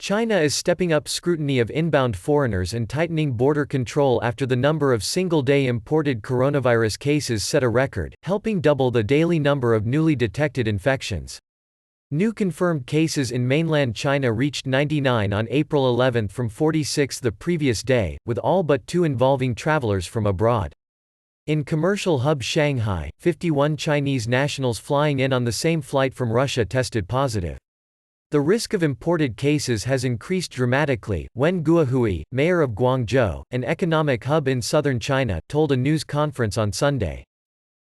China is stepping up scrutiny of inbound foreigners and tightening border control after the number of single-day imported coronavirus cases set a record, helping double the daily number of newly detected infections. New confirmed cases in mainland China reached 99 on April 11 from 46 the previous day, with all but 2 involving travelers from abroad. In commercial hub Shanghai, 51 Chinese nationals flying in on the same flight from Russia tested positive. The risk of imported cases has increased dramatically, Wen Guohui, mayor of Guangzhou, an economic hub in southern China, told a news conference on Sunday.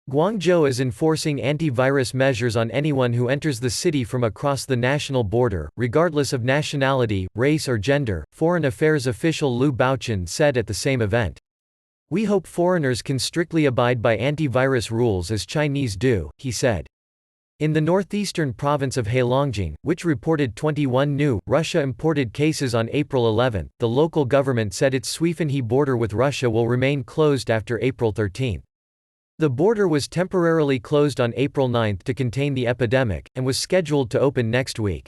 Guangzhou is enforcing anti-virus measures on anyone who enters the city from across the national border, regardless of nationality, race or gender, Foreign Affairs official Liu Baochen said at the same event. "We hope foreigners can strictly abide by anti-virus rules as Chinese do," he said. In the northeastern province of Heilongjiang, which reported 21 new, Russia-imported cases on April 11, the local government said its Suifanhe border with Russia will remain closed after April 13. The border was temporarily closed on April 9 to contain the epidemic, and was scheduled to open next week.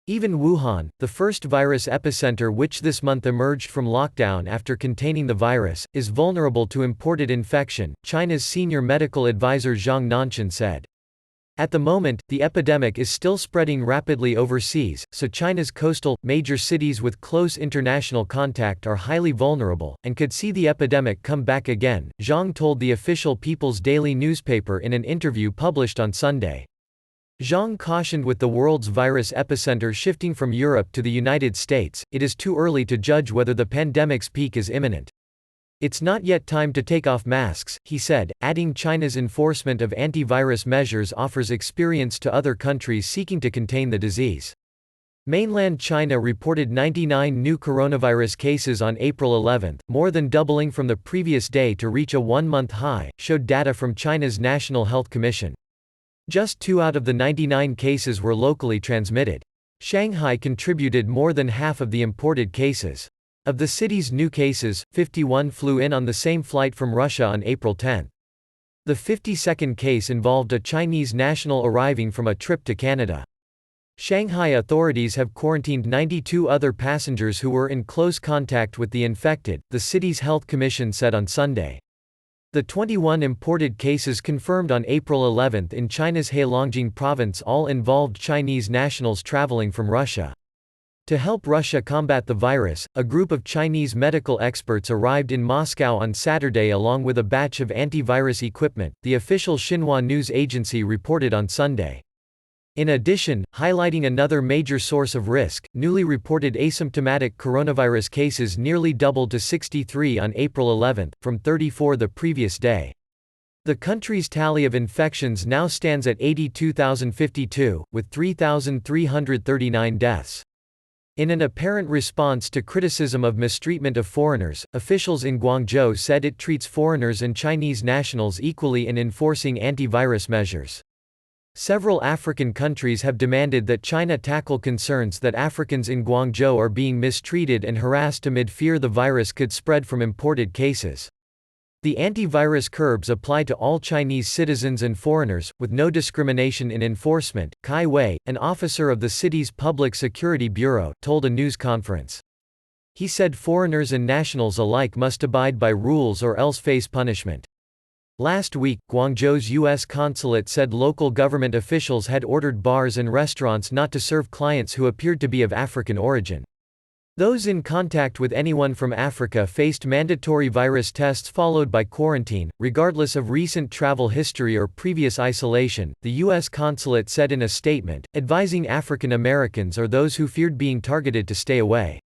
Even Wuhan, the first virus epicenter which this month emerged from lockdown after containing the virus, is vulnerable to imported infection, China's senior medical advisor Zhang Nanshan said. At the moment, the epidemic is still spreading rapidly overseas, so China's coastal, major cities with close international contact are highly vulnerable, and could see the epidemic come back again, Zhang told the official People's Daily newspaper in an interview published on Sunday. Zhang cautioned with the world's virus epicenter shifting from Europe to the United States, it is too early to judge whether the pandemic's peak is imminent. It's not yet time to take off masks, he said, adding China's enforcement of anti-virus measures offers experience to other countries seeking to contain the disease. Mainland China reported 99 new coronavirus cases on April 11, more than doubling from the previous day to reach a one-month high, showed data from China's National Health Commission. Just 2 out of the 99 cases were locally transmitted. Shanghai contributed more than half of the imported cases. Of the city's new cases, 51 flew in on the same flight from Russia on April 10. The 52nd case involved a Chinese national arriving from a trip to Canada. Shanghai authorities have quarantined 92 other passengers who were in close contact with the infected, the city's health commission said on Sunday. The 21 imported cases confirmed on April 11 in China's Heilongjiang province all involved Chinese nationals traveling from Russia. To help Russia combat the virus, a group of Chinese medical experts arrived in Moscow on Saturday along with a batch of antivirus equipment, the official Xinhua news agency reported on Sunday. In addition, highlighting another major source of risk, newly reported asymptomatic coronavirus cases nearly doubled to 63 on April 11, from 34 the previous day. The country's tally of infections now stands at 82,052, with 3,339 deaths. In an apparent response to criticism of mistreatment of foreigners, officials in Guangzhou said it treats foreigners and Chinese nationals equally in enforcing anti-virus measures. Several African countries have demanded that China tackle concerns that Africans in Guangzhou are being mistreated and harassed amid fear the virus could spread from imported cases. The antivirus curbs apply to all Chinese citizens and foreigners, with no discrimination in enforcement, Kai Wei, an officer of the city's Public Security Bureau, told a news conference. He said foreigners and nationals alike must abide by rules or else face punishment. Last week, Guangzhou's U.S. consulate said local government officials had ordered bars and restaurants not to serve clients who appeared to be of African origin. Those in contact with anyone from Africa faced mandatory virus tests followed by quarantine, regardless of recent travel history or previous isolation, the U.S. consulate said in a statement, advising African Americans or those who feared being targeted to stay away.